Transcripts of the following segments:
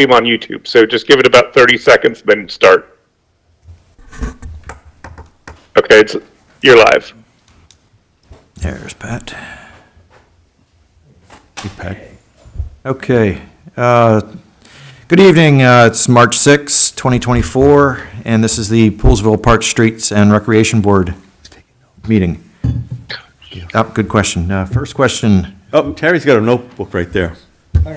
stream on YouTube. So just give it about 30 seconds, then start. Okay, you're live. There's Pat. Hey, Pat. Okay. Good evening. It's March 6, 2024, and this is the Poolesville Park Streets and Recreation Board meeting. Oh, good question. First question. Oh, Terry's got a notebook right there. All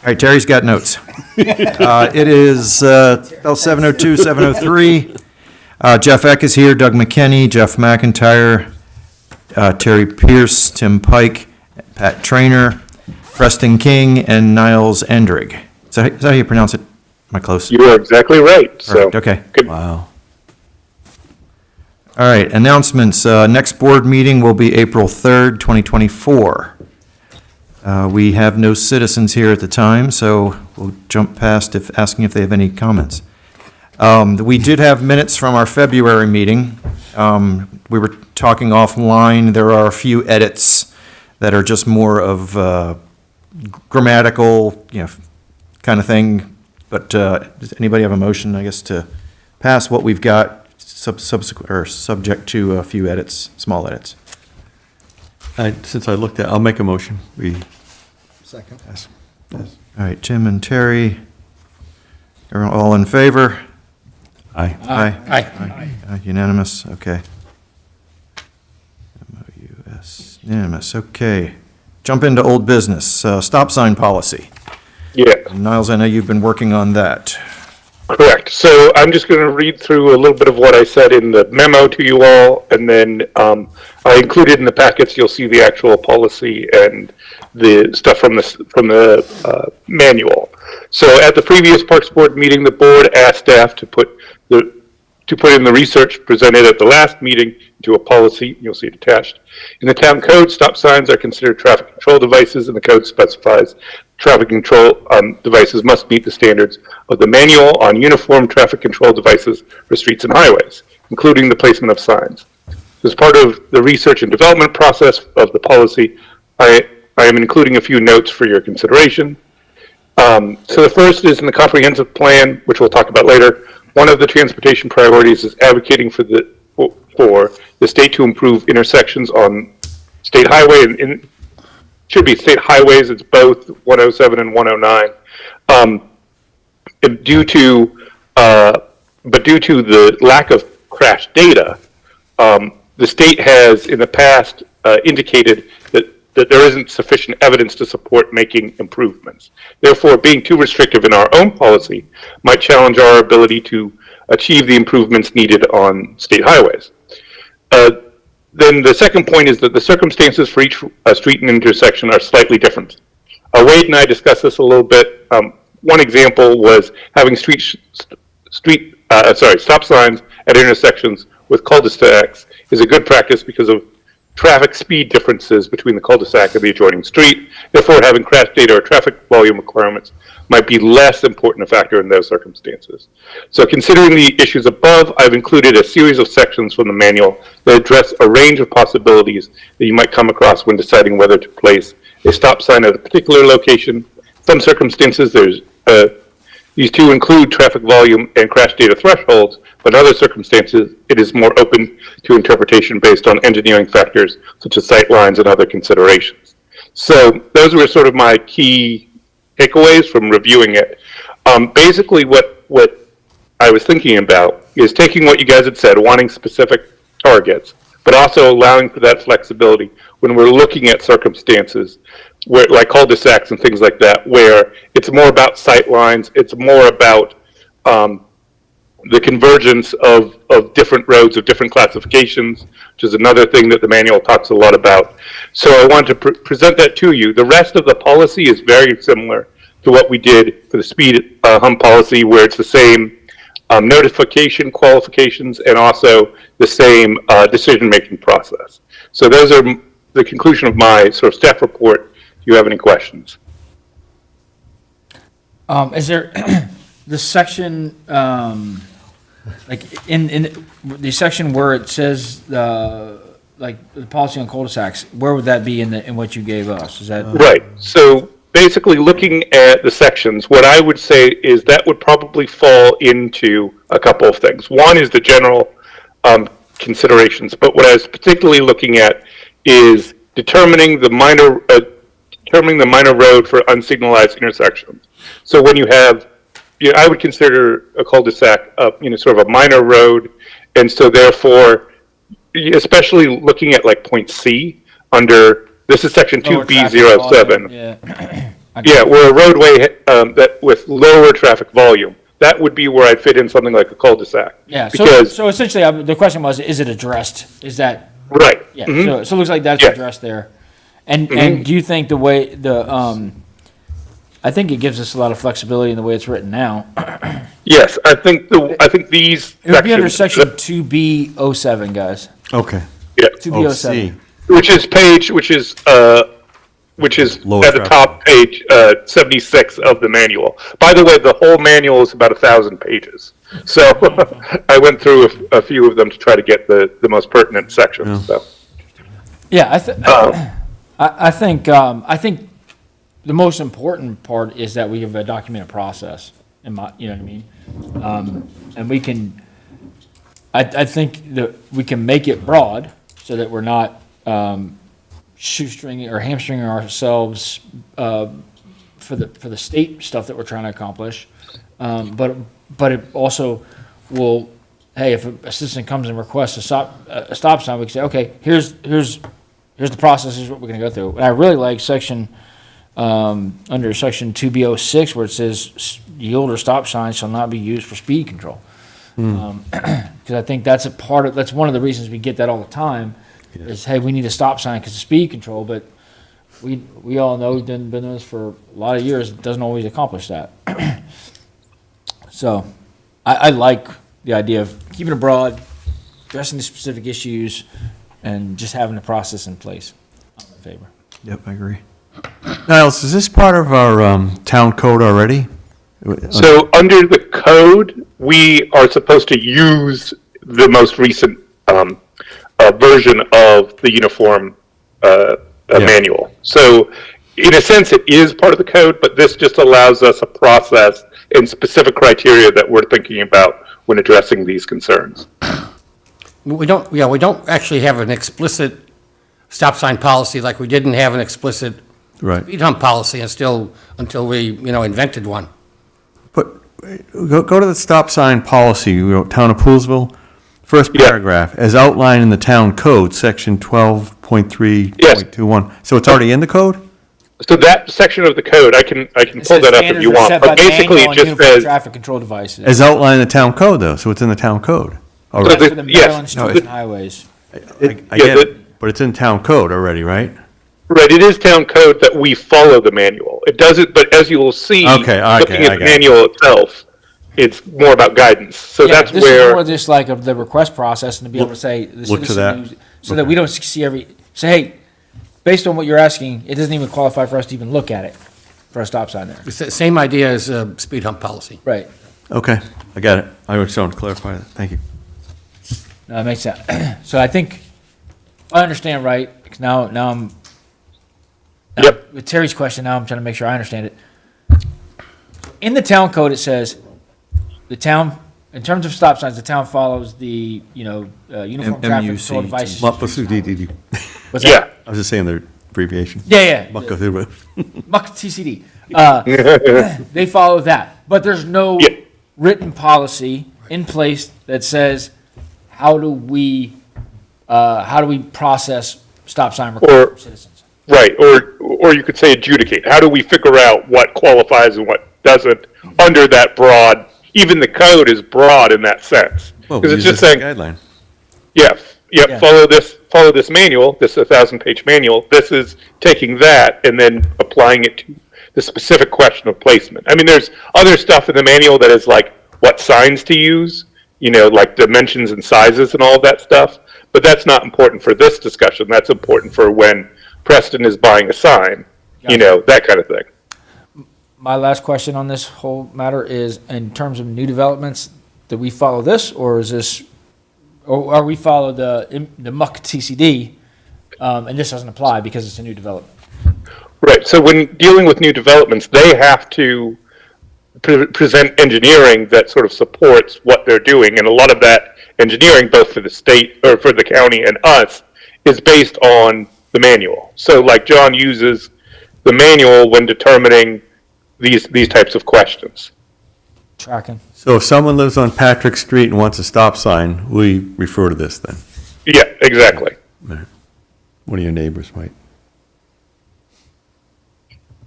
right, Terry's got notes. It is about 7:02, 7:03. Jeff Eck is here, Doug McKinney, Jeff McIntyre, Terry Pierce, Tim Pike, Pat Trainer, Preston King, and Niles Endrig. Is that how you pronounce it? Am I close? You are exactly right. So Perfect, okay. good. Wow. All right, announcements. Next board meeting will be April 3rd, 2024. We have no citizens here at the time, so we'll jump past asking if they have any comments. We did have minutes from our February meeting. We were talking offline. There are a few edits that are just more of grammatical, kind of thing. But does anybody have a motion, I guess, to pass what we've got, subsequent or subject to a few edits, small edits? Since I looked at, I'll make a motion. Second. Yes. All right, Tim and Terry, everyone all in favor? Aye. Aye. Unanimous, okay. MOUS, unanimous, okay. Jump into old business, stop sign policy. Yeah. Niles, I know you've been working on that. Correct. So I'm just going to read through a little bit of what I said in the memo to you all, and then I included in the packets. You'll see the actual policy and the stuff from the manual. So at the previous Parks Board meeting, the board asked staff to put in the research presented at the last meeting into a policy. You'll see it attached. In the town code, stop signs are considered traffic control devices, and the code specifies traffic control devices must meet the standards of the manual on uniform traffic control devices for streets and highways, including the placement of signs. As part of the research and development process of the policy, I am including a few notes for your consideration. So the first is in the comprehensive plan, which we'll talk about later. One of the transportation priorities is advocating for the state to improve intersections on state highway and should be state highways. It's both 107 and 109. Due to the lack of crash data, the state has in the past indicated that there isn't sufficient evidence to support making improvements. Therefore, being too restrictive in our own policy might challenge our ability to achieve the improvements needed on state highways. Then the second point is that the circumstances for each street and intersection are slightly different. Wade and I discussed this a little bit. One example was having stop signs at intersections with cul-de-sacs is a good practice because of traffic speed differences between the cul-de-sac and the adjoining street. Therefore, having crash data or traffic volume requirements might be less important a factor in those circumstances. So considering the issues above, I've included a series of sections from the manual that address a range of possibilities that you might come across when deciding whether to place a stop sign at a particular location. Some circumstances, these two include traffic volume and crash data thresholds, but in other circumstances, it is more open to interpretation based on engineering factors such as sight lines and other considerations. So those were sort of my key takeaways from reviewing it. Basically, what I was thinking about is taking what you guys had said, wanting specific targets, but also allowing for that flexibility when we're looking at circumstances where, like cul-de-sacs and things like that, where it's more about sight lines, it's more about the convergence of different roads of different classifications, which is another thing that the manual talks a lot about. So I wanted to present that to you. The rest of the policy is very similar to what we did for the speed hump policy, where it's the same notification, qualifications, and also the same decision-making process. So those are the conclusion of my sort of staff report. Do you have any questions? Is there the section, like in the section where it says like the policy on cul-de-sacs, where would that be in what you gave us? Is that Right. So basically looking at the sections, what I would say is that would probably fall into a couple of things. One is the general considerations, but what I was particularly looking at is determining the minor road for unsignalized intersections. So when you have, I would consider a cul-de-sac, sort of a minor road, and so therefore, especially looking at like point C under, this is section Lower traffic 2B07. volume, Yeah. Yeah, where a roadway that with lower traffic volume, that would be where I'd fit in something like a cul-de-sac. Yeah, Because, so essentially, the question was, is it addressed? Is that, right. yeah, mhm. so it looks like that's Yeah. addressed there. And do you think the way, I think it gives us a lot of flexibility in the way it's written now. Yes, I think these It would be under sections, section 2B07, guys. Okay. yeah, 2B07. which is Lower at the traffic. top page 76 of the manual. By the way, the whole manual is about 1,000 pages. So I went through a few of them to try to get the most pertinent sections. So Yeah, I think the most important part is that we have a documented process, you know what I mean? And we can, I think that we can make it broad so that we're not shoestringing or hamstringing ourselves for the state stuff that we're trying to accomplish. But it also will, hey, if a citizen comes and requests a stop sign, we can say, okay, here's the process, here's what we're gonna go through. And I really like under section 2B06, where it says yield or stop signs shall not be used for speed control. Because I think that's that's one of the reasons we get that all the time, is, hey, we need a stop sign because of speed control, but we all know, we've been doing this for a lot of years, it doesn't always accomplish that. So, I like the idea of keeping it broad, addressing the specific issues, and just having the process in place. I'm in favor. Yep, I agree. Niles, is this part of our town code already? So under the code, we are supposed to use the most recent version of the uniform manual. So in a sense, it is part of the code, but this just allows us a process and specific criteria that we're thinking about when addressing these concerns. We don't actually have an explicit stop sign policy like we didn't have an explicit Right. speed hump policy until we, invented one. But go to the stop sign policy, Town of Poolesville, first Yeah. paragraph, as outlined in the town code, section 12.3.21. So it's already in the code? So that section of the code, I can It pull says that up if standards you are want, set by but basically manual it and just uniform says, traffic control devices. As outlined in the town code, though, so it's in the town code. All So right. the- For the yes. Maryland streets and highways. I yeah, get it, but it's in town code already, right? right, it is town code that we follow the manual. It doesn't, but as you will see, Okay, looking I at the got it. manual itself, it's more about guidance. So Yeah, that's this is where, more just like of the request process and to be able to say, the Look to citizen that. knows- so that we don't see say, hey, based on what you're asking, it doesn't even qualify for us to even look at it for a stop sign there. It's the same idea as speed hump policy. Right. Okay, I got it. I just wanted to clarify that. Thank you. No, that makes sense. So I think, if I understand right, 'cause now I'm, Yep. with Terry's question, now I'm trying to make sure I understand it. In the town code, it says, the town, in terms of stop signs, the town follows the, uniform traffic control MUC. devices. MUC. What's yeah, that? I was just saying the abbreviation. Yeah. Muck TCD. They follow that, but there's no Yeah. written policy in place that says, how do we process stop sign requests from citizens? right, or you could say adjudicate. How do we figure out what qualifies and what doesn't under that broad, even the code is broad in that sense. Well, Because we it's use just this as a saying, guideline. yeah, Yeah. follow this manual, this 1,000-page manual. This is taking that and then applying it to the specific question of placement. I mean, there's other stuff in the manual that is like what signs to use, like dimensions and sizes and all of that stuff. But that's not important for this discussion. That's important for when Preston is buying a sign, that kind of thing. My last question on this whole matter is, in terms of new developments, do we follow this, or are we follow the MUC TCD, and this doesn't apply because it's a new development? Right, so when dealing with new developments, they have to present engineering that sort of supports what they're doing, and a lot of that engineering, both for the state, or for the county and us, is based on the manual. So like John uses the manual when determining these types of questions. Tracking. So if someone lives on Patrick Street and wants a stop sign, we refer to this then? Yeah, exactly. One of your neighbors might.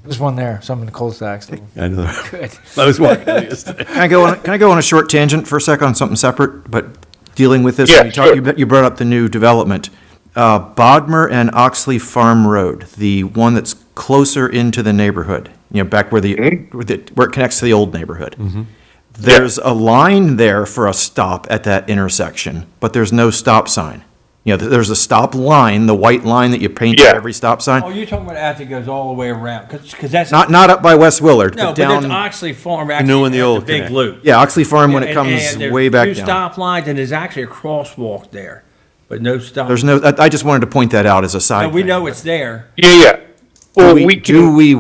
There's one there, some in the cul-de-sacs. I know. Good. I was walking yesterday. Can I go on a short tangent for a second on something separate, but dealing with this? Yeah, You sure. you brought up the new development. Bodmer and Oxley Farm Road, the one that's closer into the neighborhood, back where where it connects to the old neighborhood. There's a line there for a stop at that intersection, but there's no stop sign. There's a stop line, the white line that you paint Yeah. at every stop Oh, sign. you're talking about as it goes all the way around, because that's. Not up by West Willard, No, but but that's down, Oxley Farm new actually and the has old the big connect. loop. yeah, Oxley Farm when it And- comes and there's way back two down. stop lines, and there's actually a crosswalk there, but no stop. There's no, I just wanted to point that out as a side No, we thing. know it's there. Yeah. Well, we Do can, we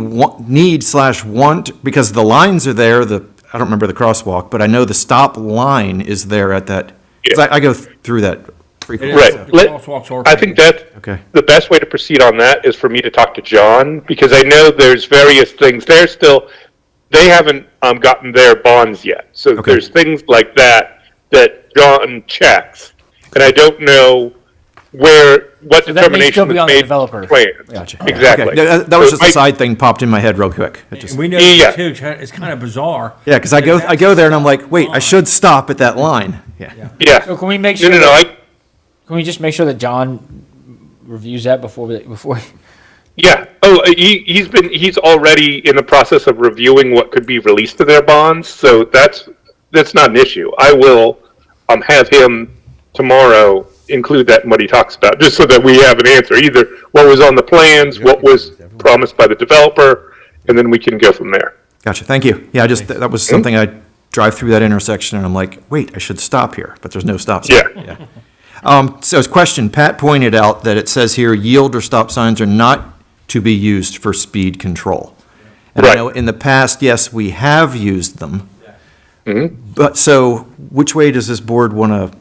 need/want, because the lines are there, I don't remember the crosswalk, but I know the stop line is there at that, 'cause I go through that It frequently. is. Right. The Let- crosswalks are I think paved. that Okay. the best way to proceed on that is for me to talk to John, because I know there's various things. They haven't gotten their bonds yet. So Okay. there's things like that John checks. And I don't know what So that may still determination be was on the made developer. in plan. Gotcha. Exactly. Okay, that was So just a it might- side thing popped in my head real quick. It just, And we know Yeah. too, it's kind of bizarre. yeah, because I go there and I'm like, wait, I should stop at that line. Yeah. Yeah. So can we make No, sure, no, no, can we just make sure that John reviews that before? Yeah. Oh, he's already in the process of reviewing what could be released to their bonds. So that's not an issue. I will have him tomorrow include that in what he talks about, just so that we have an answer, either what was on the plans, what was promised by the developer, and then we can go from there. Gotcha, thank you. Yeah, that was something I drive through that intersection and I'm like, wait, I should stop here, but there's no stop sign. Yeah. So question, Pat pointed out that it says here, yield or stop signs are not to be used for speed control. And I Right. know in the past, yes, we have used them. But so which way does this board want to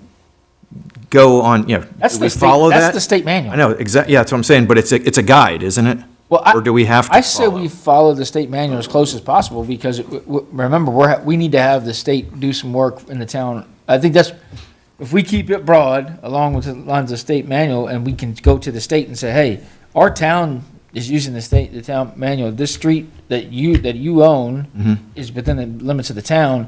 go on, That's do the we state, follow that? that's the state manual. I know, exactly, yeah, that's what I'm saying, but it's a guide, isn't it? Well, Or do we have to I say follow? we follow the state manual as close as possible because, remember, we need to have the state do some work in the town. I think if we keep it broad, along with the lines of state manual, and we can go to the state and say, hey, our town is using the town manual, this street that you own Mm-hmm. is within the limits of the town,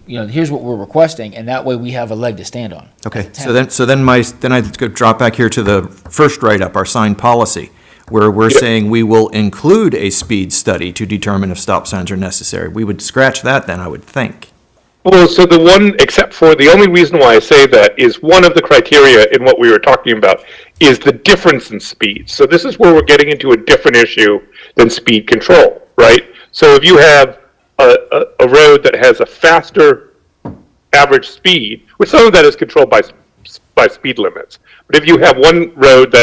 here's what we're requesting, and that way we have a leg to stand on. Okay, as a so town. then I could drop back here to the first write-up, our sign policy, where we're saying we will include a speed study to determine if stop signs are necessary. We would scratch that then, I would think. Well, so the only reason why I say that is one of the criteria in what we were talking about is the difference in speed. So this is where we're getting into a different issue than speed control, right? So if you have a road that has a faster average speed, which some of that is controlled by speed limits, but if you have one road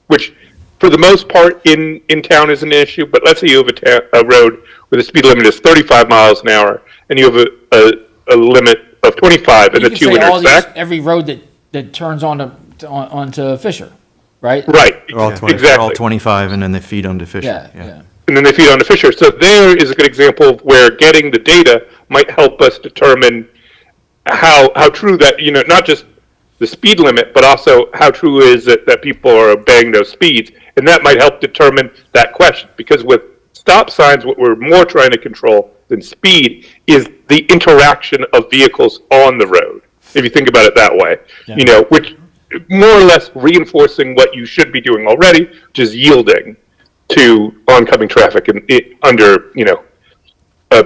which for the most part in town isn't an issue, but let's say you have a road where the speed limit is 35 miles an hour and you have a limit of 25 and You the can two say all these- intersect. every road that turns onto Fisher, right? Right, They're all 20. They're all exactly. 25 and then they feed onto Fisher. Yeah. And then they feed onto Fisher. So there is a good example of where getting the data might help us determine how true that, not just the speed limit, but also how true is it that people are obeying those speeds. And that might help determine that question. Because with stop signs, what we're more trying to control than speed is the interaction of vehicles on the road, if you think about it that way. Which more or less reinforcing what you should be doing already, which is yielding to oncoming traffic under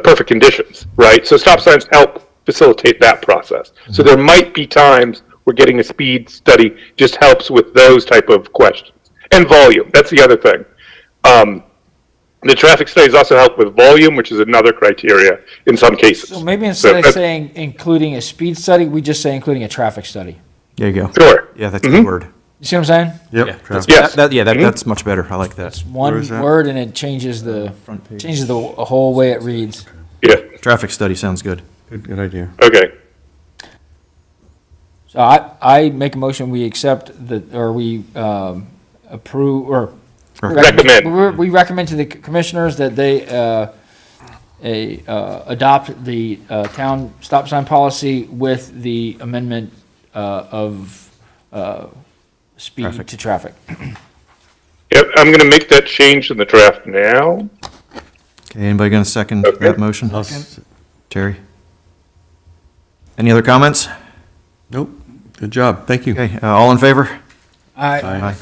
perfect conditions, right? So stop signs help facilitate that process. So there might be times where getting a speed study just helps with those type of questions. And volume, that's the other thing. The traffic studies also help with volume, which is another criteria in some cases. So maybe instead of that's- saying including a speed study, we just say including a traffic study. There you go. Sure. Yeah, that's a good word. You see what I'm saying? Yep. That's, traffic. Yes. that's much better. I like that. One is that? word and it changes the whole way it reads. Yeah, Traffic study sounds good. Good idea. okay. So I make a motion, we accept we approve, or Recommend. we recommend to the commissioners that they adopt the town stop sign policy with the amendment of speed Traffic. to traffic. Yep, I'm gonna make that change in the draft now. Okay, anybody going to second Okay. that motion? Terry? Any other comments? Nope. Good job. Thank you. Okay, all in favor? Aye.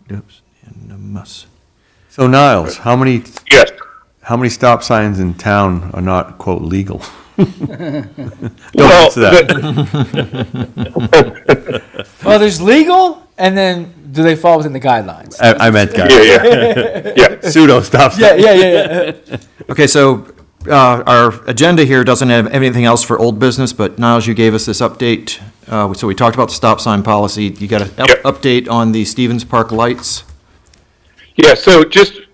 Oops, unanimous. So Niles, how many Yes. stop signs in town are not, quote, legal? Don't Well, answer that. Well, there's legal, and then do they fall within the guidelines? I meant guys. Yeah. Pseudo stop signs. Yeah. Okay, so our agenda here doesn't have anything else for old business, but Niles, you gave us this update. So we talked about the stop sign policy. You got an Yep. update on the Stevens Park lights? Yeah, so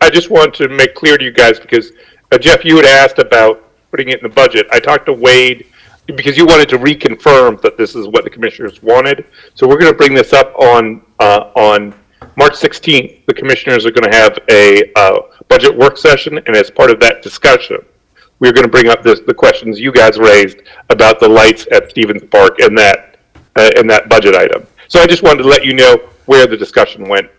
I just want to make clear to you guys, because Jeff, you had asked about putting it in the budget. I talked to Wade, because you wanted to reconfirm that this is what the commissioners wanted. So we're going to bring this up on March 16th. The commissioners are going to have a budget work session, and as part of that discussion, we're going to bring up the questions you guys raised about the lights at Stevens Park and that budget item. So I just wanted to let you know where the discussion went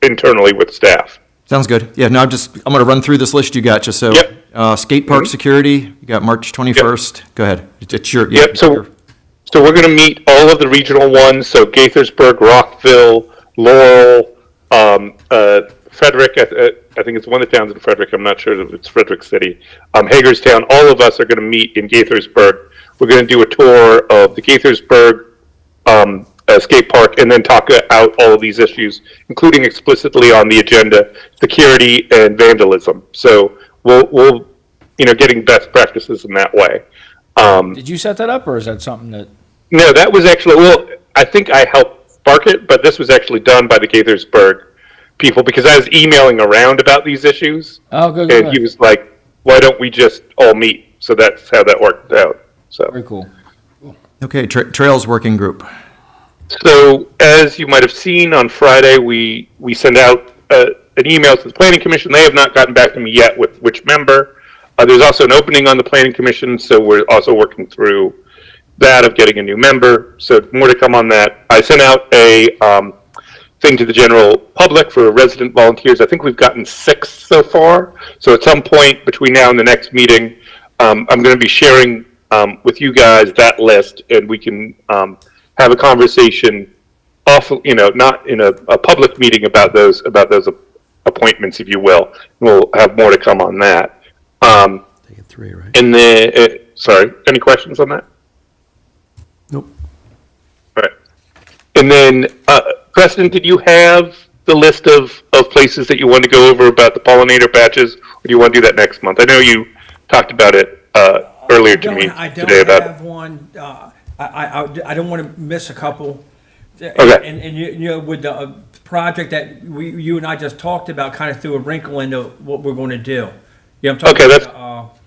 internally with staff. Sounds good. Yeah, no, I'm going to run through this list you got, just so. Yep. Skate park security, you got March 21st. Go ahead. It's your. Yep, so we're gonna meet all of the regional ones, so Gaithersburg, Rockville, Laurel, Frederick, I think it's one of the towns in Frederick, I'm not sure if it's Frederick City, Hagerstown, all of us are gonna meet in Gaithersburg. We're gonna do a tour of the Gaithersburg, skate park, and then talk out all of these issues, including explicitly on the agenda, security and vandalism. So we'll getting best practices in that way. Did you set that up, or is that something that? No, that was actually, I think I helped spark it, but this was actually done by the Gaithersburg people, because I was emailing around about these issues. Oh, good. And he was like, why don't we just all meet? So that's how that worked out. So. Very cool. Okay, Trails Working Group. So, as you might have seen on Friday, we sent out an email to the Planning Commission. They have not gotten back to me yet with which member. There's also an opening on the Planning Commission, so we're also working through that of getting a new member. So more to come on that. I sent out a thing to the general public for resident volunteers. I think we've gotten 6 so far. So at some point between now and the next meeting, I'm going to be sharing with you guys that list, and we can have a conversation off, not in a public meeting about those appointments, if you will. We'll have more to come on that. Taking 3, right? And then, sorry, any questions on that? Nope. All right. And then, Preston, did you have the list of places that you want to go over about the pollinator patches, or do you want to do that next month? I know you talked about it earlier to me today about I don't have one. I don't want to miss a couple. Okay. And with the project that you and I just talked about, kind of threw a wrinkle into what we're going to do. Yeah, I'm talking Okay, about,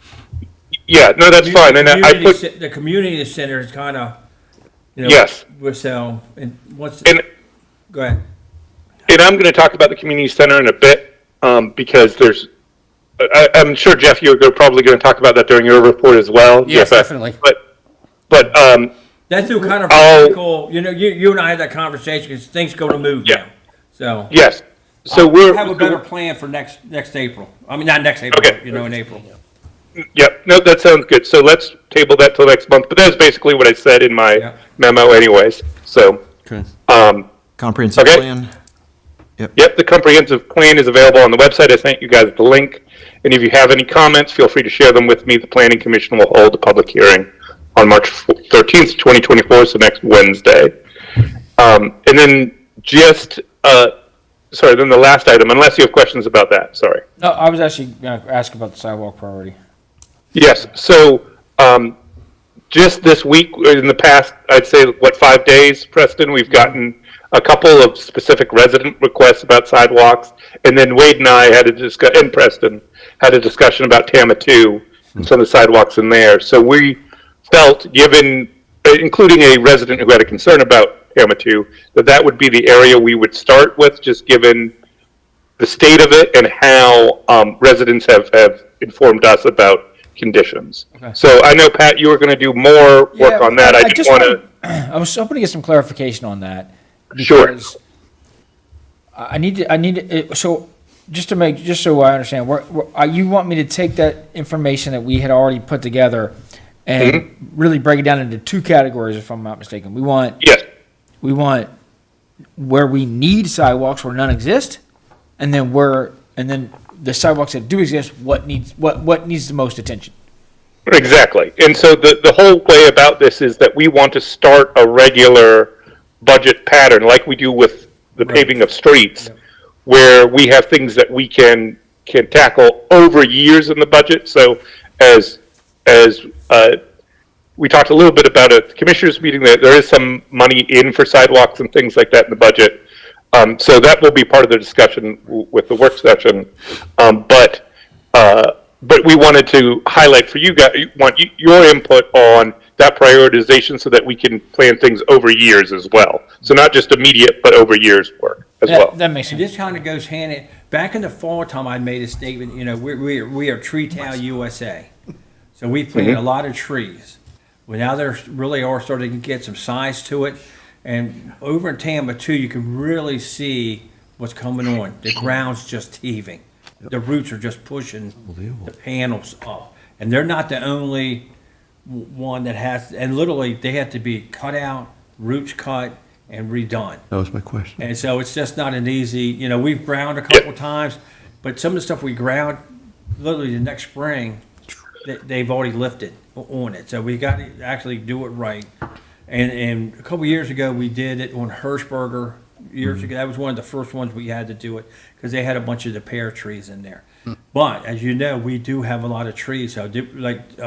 Yeah, no, that's fine. And I put, the community center is kind of, yes. So, and And go ahead. And I'm going to talk about the community center in a bit, because I'm sure, Jeff, you're probably going to talk about that during your report as well. Yes, Jeff, definitely. But That's through kind of I'll- cool. You and I had that conversation because things go to move Yeah. now. So yes. So we'll have a better plan for next April. I mean, not next April, Okay. in April. Yep. No, that sounds good. So let's table that till next month. But that's basically what I said in my Yeah. memo, anyways. So, Okay. Comprehensive Okay. plan. yep, the comprehensive plan is available on the website. I sent you guys the link. And if you have any comments, feel free to share them with me. The Planning Commission will hold a public hearing on March 13th, 2024, so next Wednesday. And then then the last item, unless you have questions about that, sorry. No, I was actually going to ask about the sidewalk priority. Yes, so just this week, in the past, I'd say, 5 days, Preston, we've gotten a couple of specific resident requests about sidewalks. And then Wade and I had and Preston had a discussion about Tama 2 and some of the sidewalks in there. So we felt, including a resident who had a concern about Tama 2, that would be the area we would start with, just given the state of it and how residents have informed us about conditions. Okay. So I know, Pat, you were going to do more work on that. I just want to. I was hoping to get some clarification on that. Sure. Because I need to, so just so I understand, you want me to take that information that we had already put together and really break it down into two categories, if I'm not mistaken. We want where we need sidewalks where none exist, and then the sidewalks that do exist, what needs the most attention. Exactly. And so the whole way about this is that we want to start a regular budget pattern like we do with the paving of streets, where we have things that we can tackle over years in the budget. So as we talked a little bit about at the commissioners meeting, that there is some money in for sidewalks and things like that in the budget. So that will be part of the discussion with the work session. But we wanted to highlight for you guys, want your input on that prioritization so that we can plan things over years as well. So not just immediate, but over years work as well. That makes And sense. this kind of goes hand in, back in the fall time, I made a statement, we are Tree Town USA. So we planted a lot of trees. Well, now there really are starting to get some size to it. And over in Tama too, you can really see what's coming on. The ground's just heaving. The roots are just pushing the panels up. And they're not the only one that has, and literally they have to be cut out, roots cut, and redone. That was my question. And so it's just not an easy, we've ground a couple times, but some of the stuff we ground, literally the next spring, they've already lifted on it. So we got to actually do it right. And a couple years ago, we did it on Hirschberger years ago. That was one of the first ones we had to do it because they had a bunch of the pear trees in there. But as you know, we do have a lot of trees. So like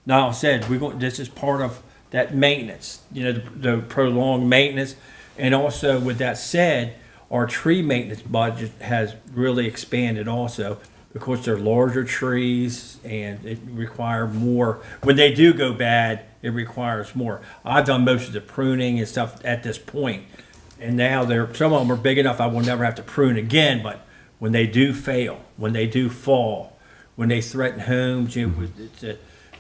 Niall said, this is part of that maintenance, the prolonged maintenance. And also with that said, our tree maintenance budget has really expanded also because they're larger trees and it require more. When they do go bad, it requires more. I've done most of the pruning and stuff at this point, and now some of them are big enough I will never have to prune again. But when they do fail, when they do fall, when they threaten homes,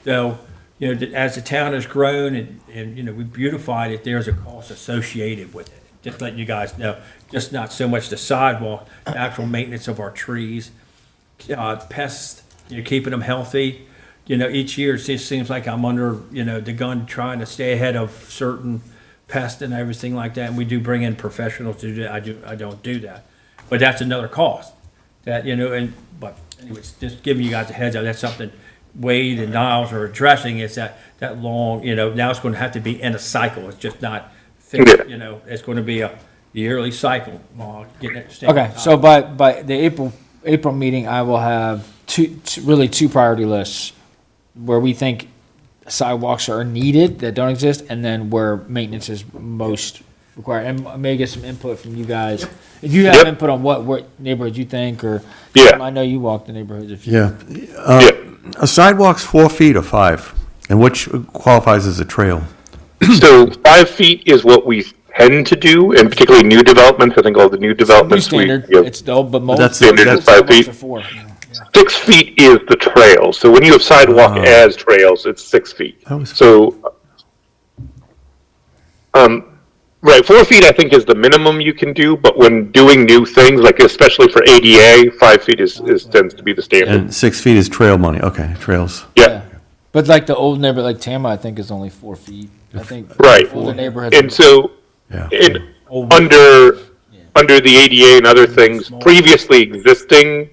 so as the town has grown and we beautified it, there's a cost associated with it. Just letting you guys know, just not so much the sidewalk, the actual maintenance of our trees, pests, keeping them healthy. Each year it just seems like I'm under, the gun trying to stay ahead of certain pests and everything like that. And we do bring in professionals to do that. I don't do that, but that's another cost. But anyways, just giving you guys a heads up. That's something Wade and Niles are addressing. Is that long? Now it's going to have to be in a cycle. It's just not fixed. It's going to be a yearly cycle. Getting it. Okay, so by the April meeting, I will have two priority lists where we think sidewalks are needed that don't exist, and then where maintenance is most required. And I may get some input from you guys. If you have input on what neighborhoods you think, or I know you walk the neighborhoods. A sidewalk's 4 feet or 5, and which qualifies as a trail? So 5 feet is what we tend to do, and particularly new developments. I think all the new developments. Standard. It's still, but most That's standard is 5 feet. are 4. 6 feet is the trail. So when you have sidewalk as trails, it's 6 feet. So, right, 4 feet I think is the minimum you can do. But when doing new things, like especially for ADA, 5 feet tends to be the standard. And 6 feet is trail money. Okay, trails. Yeah. But like the old neighborhood, like Tama, I think is only 4 feet. I think Right. older neighborhoods. And so, Yeah. under the ADA and other things, previously existing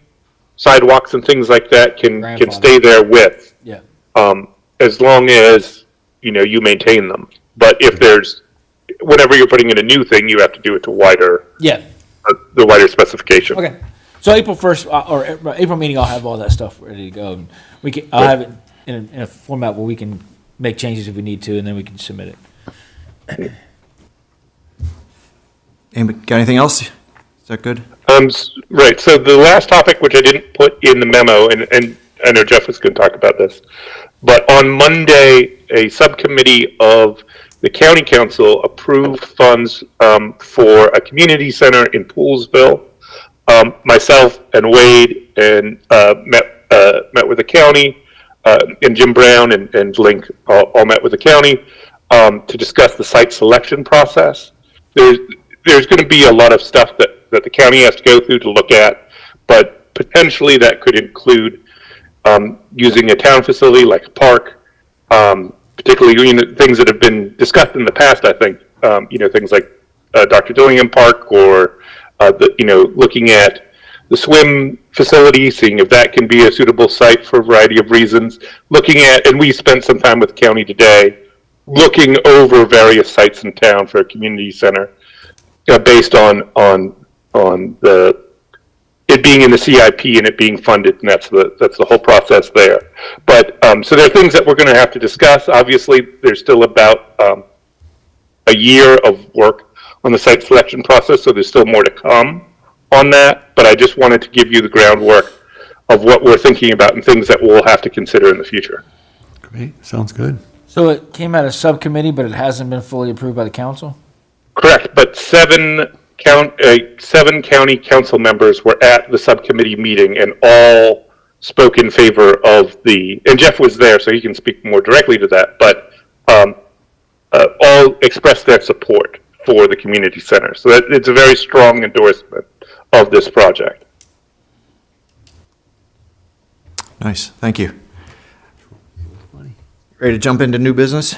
sidewalks and things like that can stay their width, Yeah. as long as, you maintain them. But if whenever you're putting in a new thing, you have to do it to the wider specification. Okay. So April 1st, or April meeting, I'll have all that stuff ready to go. I'll have it in a format where we can make changes if we need to, and then we can submit it. Anybody got anything else? Is that good? Right, so the last topic, which I didn't put in the memo, and I know Jeff was going to talk about this, but on Monday, a subcommittee of the county council approved funds for a community center in Poolesville. Myself and Wade and met with the county, and Jim Brown and Link all met with the county to discuss the site selection process. There's going to be a lot of stuff that the county has to go through to look at, but potentially that could include using a town facility like a park, particularly things that have been discussed in the past. I think things like Dr. Dillingham Park, or looking at the swim facility, seeing if that can be a suitable site for a variety of reasons. Looking at, and we spent some time with the county today, looking over various sites in town for a community center, based on it being in the CIP and it being funded, and that's the whole process there. But so there are things that we're going to have to discuss. Obviously, there's still about a year of work on the site selection process, so there's still more to come on that. But I just wanted to give you the groundwork of what we're thinking about and things that we'll have to consider in the future. Great, sounds good. So it came out of subcommittee, but it hasn't been fully approved by the council? Correct, but seven county council members were at the subcommittee meeting and all spoke in favor of and Jeff was there, so he can speak more directly to that, but all expressed their support for the community center. So it's a very strong endorsement of this project. Nice, thank you. Ready to jump into new business?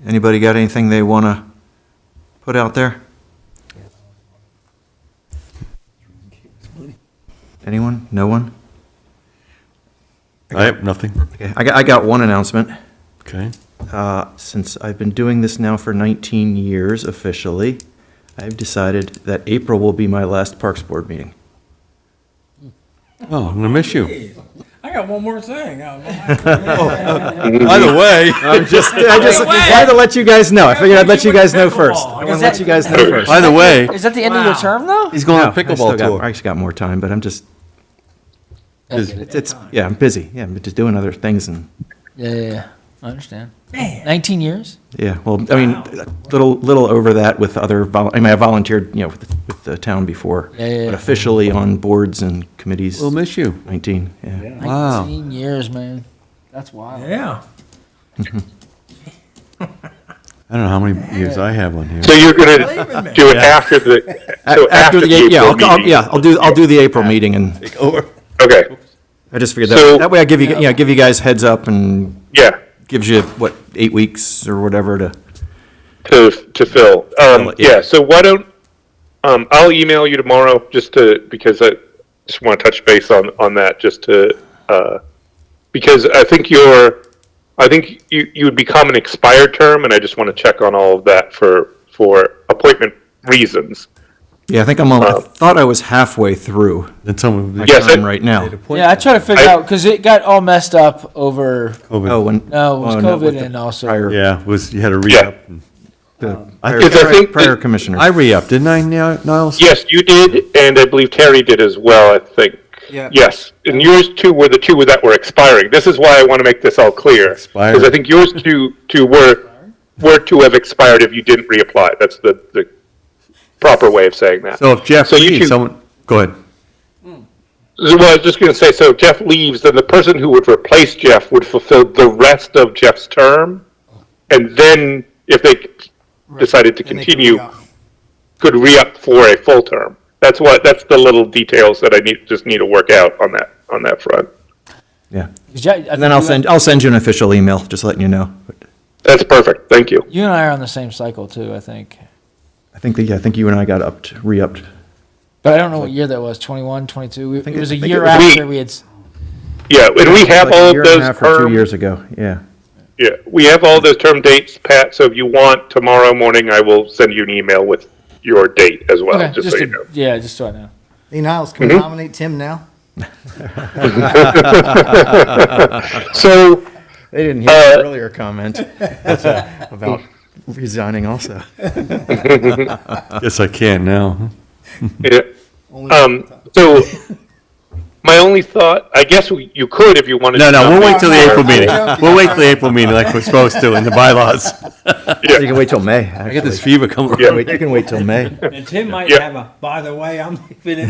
Anybody got anything they want to put out there? Anyone? No one? I have nothing. Okay, I got one announcement. Okay. Since I've been doing this now for 19 years officially, I've decided that April will be my last Parks Board meeting. Oh, I'm gonna miss you. I got one more thing. By the way, I just wanted to let you guys know. I figured I'd let you guys know first. I want to let you guys know first. by the way, Is that the end of your term, though? he's going on No, a pickleball I tour. actually got more time, but I'm just, I'm busy. Yeah, I'm just doing other things and, Yeah. I understand. 19 years? yeah, well, I mean, little over that with other, I volunteered, with the town before. Yeah. But officially on boards and committees, We'll miss you. 19, yeah. Wow. 19 years, man. That's wild. Yeah. I don't know how many years I have on here. So you're going Believe in to me. do it after After the, April meeting. I'll do the April meeting, and Okay, I just figured So- that way I give you guys heads up, and yeah, gives you, 8 weeks or whatever to, to fill. it, yeah. Yeah, so why don't, I'll email you tomorrow because I just want to touch base on that because I think you would become an expired term, and I just want to check on all of that for appointment reasons. yeah, I think I thought I was halfway through Then someone. my Yes, term right now. Yeah, I try to figure out, because it got all messed up over, COVID. Oh, when. no, it was oh, no, with COVID the and also. prior- Yeah, you had to re-up. the I prior- think- Because I think Prior that- commissioners. I re-upped, didn't I, Niles? Yes, you did, and I believe Terry did as well, I think. Yeah. Yes, and yours two were the two that were expiring. This is why I want to make this all clear. Expired. Because I think yours two were to have expired if you didn't reapply. That's the proper way of saying that. So if Jeff So you leaves, two- someone, go ahead. Well, I was just going to say, so if Jeff leaves, then the person who would replace Jeff would fulfill the rest of Jeff's term, and then if they decided to And they continue, can could re-up for a full term. That's the little details that I just need to work out on that front. Yeah, 'Cause I and think then I'll send you an official email, just letting you know. That's perfect. Thank you. You and I are on the same cycle, too, I think. I think you and I got re-upped. But I don't know what year that was, 21, 22? It was a think year it was- after we had, Yeah, and we have Like all a of year and a those half or 2 terms. years ago, yeah. Yeah, we have all those term dates, Pat. So if you want, tomorrow morning I will send you an email with your date as well, okay, just so you know. yeah, just so I know. Hey, Niles, can we nominate Tim now? So They didn't hear the earlier comment about resigning also. Yes, I can now. Yeah. So, my only thought, I guess you could if you wanted to. No, we'll wait till the nominate April her. meeting. We'll wait till the April meeting like we're supposed to in the bylaws. You can wait till May, I get this actually. fever coming Yeah. around. You can wait till May. And Tim might Yeah. have a, by the way, I'm leaving it.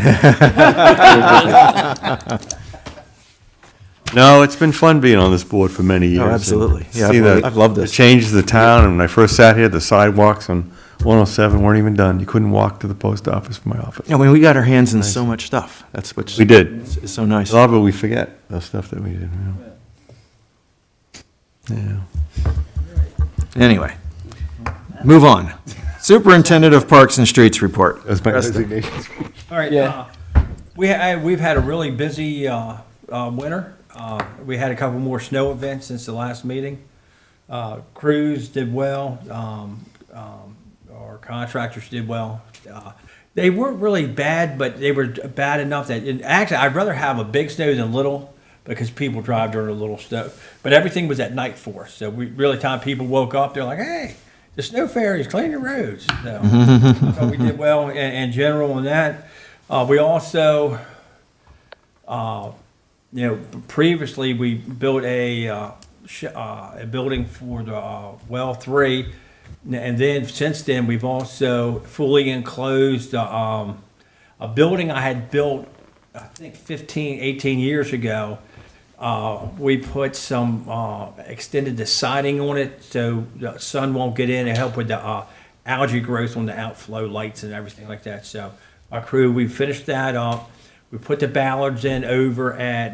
No, it's been fun being on this board for many years. absolutely. And Yeah, see I've loved the this. changes of the town, and when I first sat here, the sidewalks on 107 weren't even done. You couldn't walk to the post office from my office. I mean, we got our hands in so much stuff. That's what's. We did. is so nice. A lot of it we forget, the stuff that we did. Yeah. Anyway, move on. Superintendent of Parks and Streets report. That's my Preston. resignation. All right. Yeah. We've had a really busy winter. We had a couple more snow events since the last meeting. Crews did well. Our contractors did well. They weren't really bad, but they were bad enough that, and actually, I'd rather have a big snow than little because people drive during a little snow. But everything was at night for us. So time people woke up, they're like, hey, the snow fairies, clean your roads. So I thought we did well in general on that. We also, previously we built a building for the well 3, and then since then we've also fully enclosed a building I had built, I think 18 years ago. We put some extended the siding on it so the sun won't get in and help with the algae growth on the outflow lights and everything like that. So our crew, we finished that up. We put the ballards in over at,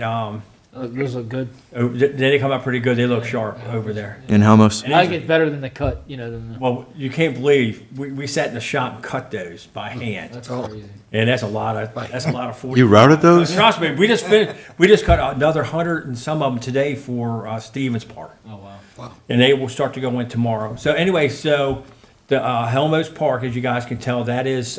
Those look good. they come out pretty good. They look sharp over there. In Homos. I like it better than the cut, than the, Well, you can't believe, we sat in the shop and cut those by hand. that's crazy. And that's a lot of 40. You routed those? Trust me, we just cut another 100 and some of them today for Stevens Park. Oh, wow. And they will start to go in tomorrow. So anyway, the Helmos Park, as you guys can tell, that is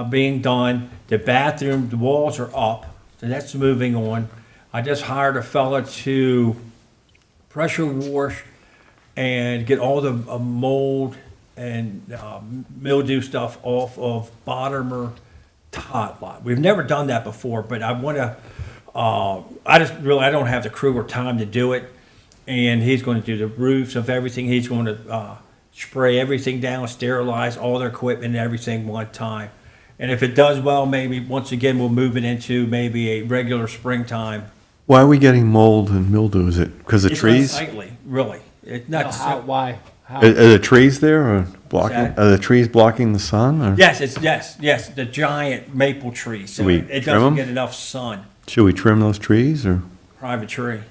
being done. The bathroom, the walls are up, so that's moving on. I just hired a fella to pressure wash and get all the mold and mildew stuff off of Bottomer tot lot. We've never done that before, but I want to. I don't have the crew or time to do it, and he's going to do the roofs of everything. He's going to spray everything down, sterilize all their equipment and everything one time. And if it does well, maybe once again we'll move it into maybe a regular springtime. Why are we getting mold and mildew? Is it because of It's trees? unsightly, really. It's No, not. why? How? Are the trees there or blocking? that? Are the trees blocking the sun? Or Yes, yes, the giant maple tree. So Do we it trim doesn't 'em? get enough sun. should we trim those trees or? Private tree.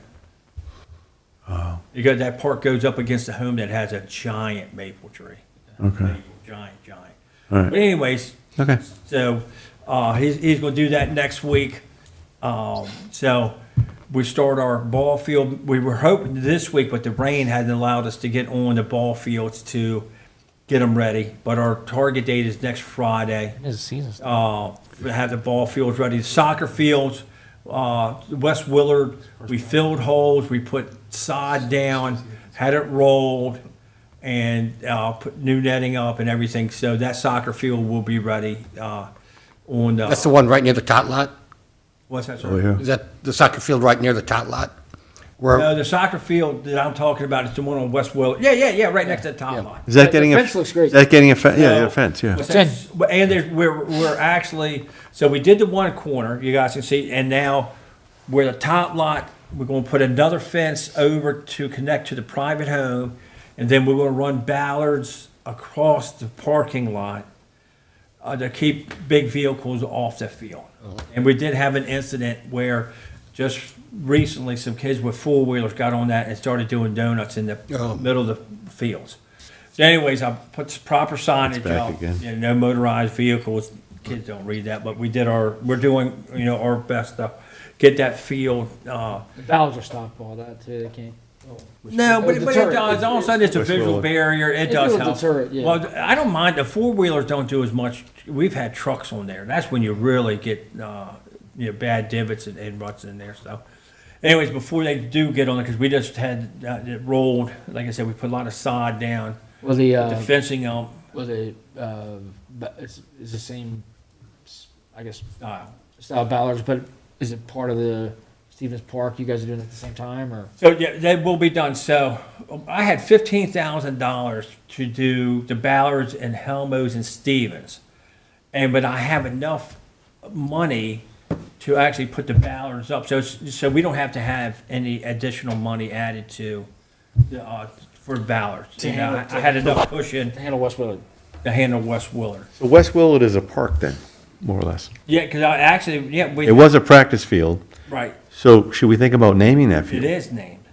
Oh. Because that park goes up against a home that has a giant maple tree. Okay. Maple, giant. All right. But anyways, Okay. so he's going to do that next week. So we start our ball field. We were hoping this week, but the rain hadn't allowed us to get on the ball fields to get them ready. But our target date is next Friday. It's a season. We have the ball fields ready. The soccer fields, West Willard, we filled holes, we put sod down, had it rolled, and put new netting up and everything. So that soccer field will be ready on the. That's the one right near the tot lot? What's that, sir? Over here. Is that the soccer field right near the tot lot? Where, No, the soccer field that I'm talking about is the one on West Willard. Yeah, right next to the top line. Is that The getting a fence looks great. Is that getting a fence? Yeah, No. a fence. Yeah. What's It's that? And we're actually, so we did the one corner, you guys can see, and now where the top lot, we're gonna put another fence over to connect to the private home, and then we're gonna run ballards across the parking lot to keep big vehicles off the field. And we did have an incident where just recently some kids with four-wheelers got on that and started doing donuts in the middle of the fields. So anyways, I put the proper signage back up, again. no motorized vehicles. Kids don't read that, but we're doing, our best to get that field, The ballards are stopped all that too. They can't. no, but it Deter it. does. All of a sudden, it's a West visual Willard. barrier. It It does will help. deter it, yeah. Well, I don't mind. The four-wheelers don't do as much. We've had trucks on there. That's when you really get, bad divots and ruts in there. So, anyways, before they do get on it, because we just had it rolled, like I said, we put a lot of sod down, Well, the fencing, well, it's the same, I guess, style ballards, but is it part of the Stevens Park? You guys are doing it at the same time, or? So, yeah, that will be done. So, I had $15,000 to do the Ballards and Helmos and Stevens. But I have enough money to actually put the Ballards up. So we don't have to have any additional money added to the, for Ballards. To You know, handle- I had enough cushion To handle West Willard. to handle West Willard. So West Willard is a park then, more or less. Yeah, because I actually, yeah, we, It was a practice field, right, so should we think about naming that it field? is named.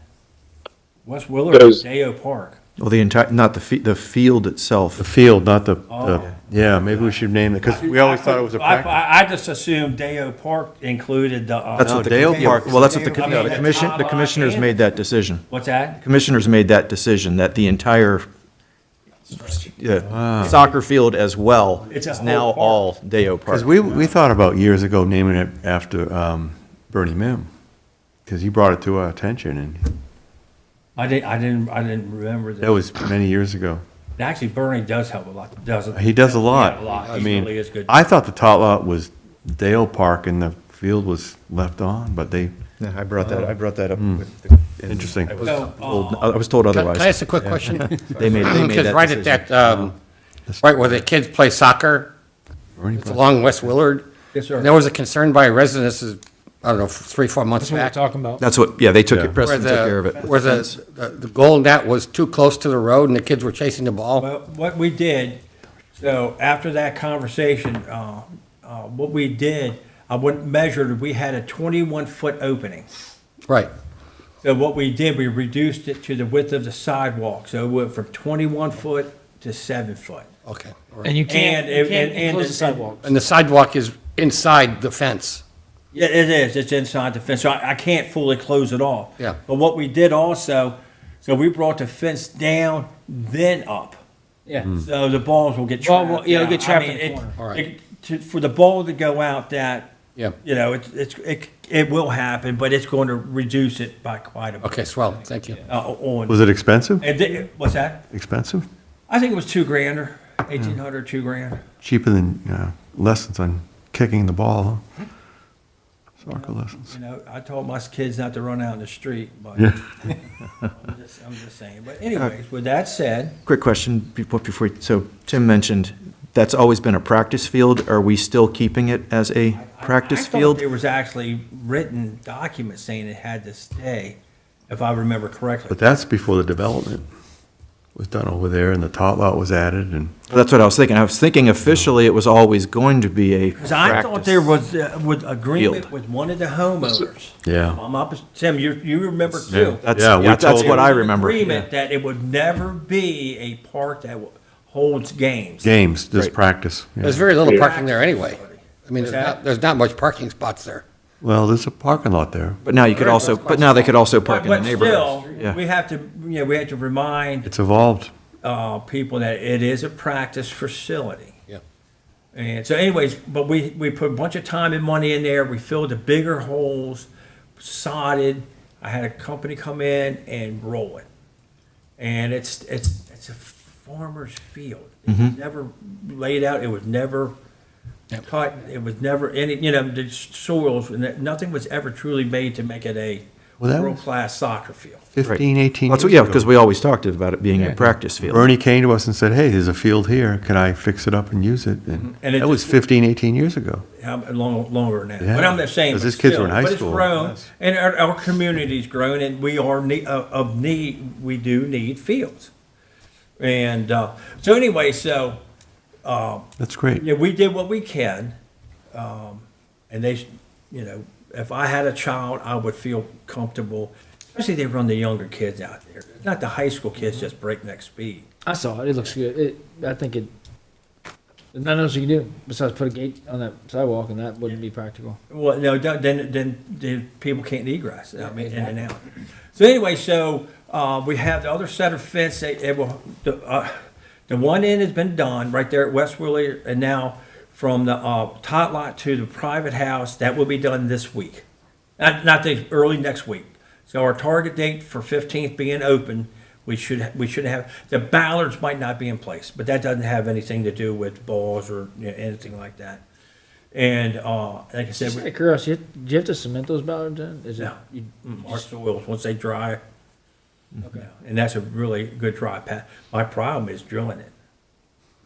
West Willard is Deo Park. Well, the entire, not the field itself. The field, not the, Oh. yeah, maybe we should name it, because we always thought it was a practice. I just assumed Deo Park included the. That's No, what the, Dale yeah, Park- well, that's what the, I mean, no, the the commission, top the line commissioners and- made that decision. What's that? Commissioners made that decision, that the entire soccer field as well It's a is whole now park. all Deo Park. Because we thought about years ago naming it after Bernie Mim, because he brought it to our attention, and I didn't remember that that. was many years ago. Actually, Bernie does help a lot, doesn't He does a lot. Yeah, a lot. I He mean, really is good. I thought the top lot was Dale Park and the field was left on, but they, Yeah, I brought that up Hmm. with the. Interesting. I was So, told- I was told Can I otherwise. ask a quick question? They made Because that right at decision. that, right where the kids play soccer, Bernie it's Park. along West Willard. Yes, sir. And there was a concern by residents, I don't know, 3, 4 months That's what we're back. talking about. That's what, yeah, they took Yeah. it, Where Preston took care of it. the, where the goal net was too close to the road and the kids were chasing the ball. Well, what we did, so after that conversation, what we did, I went measured, we had a 21-foot opening. Right. So what we did, we reduced it to the width of the sidewalk. So it went from 21 foot to 7 foot. Okay. all right. And you can't, And- you can't and- close and- the sidewalk. And the sidewalk is inside the fence. Yeah, it is. It's inside the fence. So I can't fully close it off. Yeah. But what we did also, so we brought the fence down, then up. Yeah. So the balls will get Well, trapped. yeah, it'll out. get trapped I mean, in the corner. All right. For the ball to go out that, Yeah. you know, it will happen, but it's going to reduce it by quite a bit. Okay, swell. Thank you. On. Was it expensive? What's that? Expensive? I think it was $2,000, 1,800, $2,000. Cheaper than lessons on kicking the ball, huh? Soccer lessons. You know, I told my kids not to run out in the street, but Yeah. I'm just saying. But anyways, with that said, Quick question before, so Tim mentioned, that's always been a practice field. Are we still keeping it as a practice I thought field? there was actually written documents saying it had to stay, if I remember correctly. But that's before the development was done over there and the tot lot was added and, That's what I was thinking. I was thinking officially it was always going to be a Because I thought there was agreement Field. with one of the homeowners. yeah. I'm up, Tim, you remember too. That's, Yeah, we that's told- what I There was an remember. Agreement that it would never be a park that holds games. Games, just Right. practice. yeah. There's very little Yeah. parking there anyway. I mean, What's that? there's not much parking spots there. Well, there's a parking lot there. But now you could also, but now they could also park in the But neighborhood. still, Yeah. we have to remind It's evolved. people that it is a practice facility. Yeah. And so anyways, but we put a bunch of time and money in there. We filled the bigger holes, sodded. I had a company come in and roll it. And it's a farmer's field. It was never laid out. It was never cut. It was never any, the soils, nothing was ever truly made to make it a Well, that was- world-class soccer field. 15, 18 That's years what, yeah, ago. because we always talked about it being a practice field. Bernie came to us and said, hey, there's a field here. Can I fix it up and use it? And And it that was just- 15, 18 years ago. Longer now. Yeah. But I'm just saying, 'Cause but his kids were in still, high but school. it's grown, Yes. and our community's grown, and we are we do need fields. And so anyway, That's great. yeah, we did what we can, and they, if I had a child, I would feel comfortable, especially they run the younger kids out there, not the high school kids just breakneck speed. I saw it. It looks good. I think there's nothing else you can do besides put a gate on that sidewalk, and that wouldn't be practical. Well, no, then people can't egress, I mean, in and out. So anyway, we have the other set of fence, the one end has been done, right there at West Willard, and now from the tot lot to the private house, that will be done this week. not the early next week. So our target date for 15th being open, we should have, the ballards might not be in place, but that doesn't have anything to do with balls or anything like that. And, like I said, Just out of curiosity, do you have to cement those ballards in? Is it? No. you- our soils, once they dry, Okay. and that's a really good dry path. My problem is drilling it.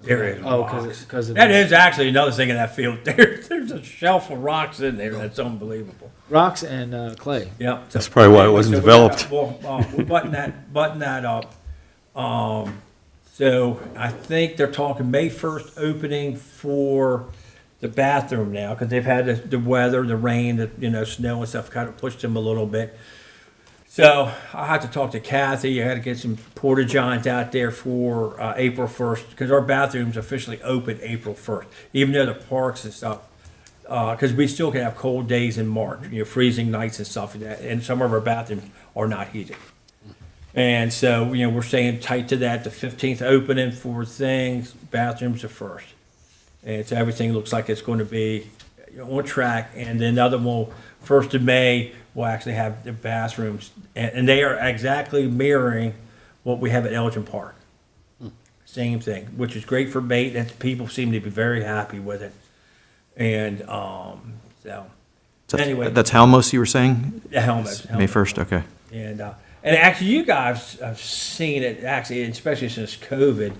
There is Oh, rocks. because That is actually another thing in that field. There's a shelf of rocks in there that's unbelievable. rocks and clay. Yeah. That's probably why it wasn't developed. We'll button that up. So I think they're talking May 1st opening for the bathroom now, because they've had the weather, the rain, the snow and stuff kind of pushed them a little bit. So I have to talk to Kathy. I got to get some porta johns out there for April 1st, because our bathrooms officially open April 1st, even though the parks and stuff, because we still can have cold days in March, freezing nights and stuff like that, and some of our bathrooms are not heated. And so, we're staying tight to that. The 15th opening for things, bathrooms are first. And so everything looks like it's going to be on track. And then the other one, 1st of May, we'll actually have the bathrooms. And they are exactly mirroring what we have at Elgin Park. Same thing, which is great for maintenance. People seem to be very happy with it. And so, anyway. That's Halmos you were saying? The helmets. May 1st, okay. And actually, you guys have seen it, actually, especially since COVID.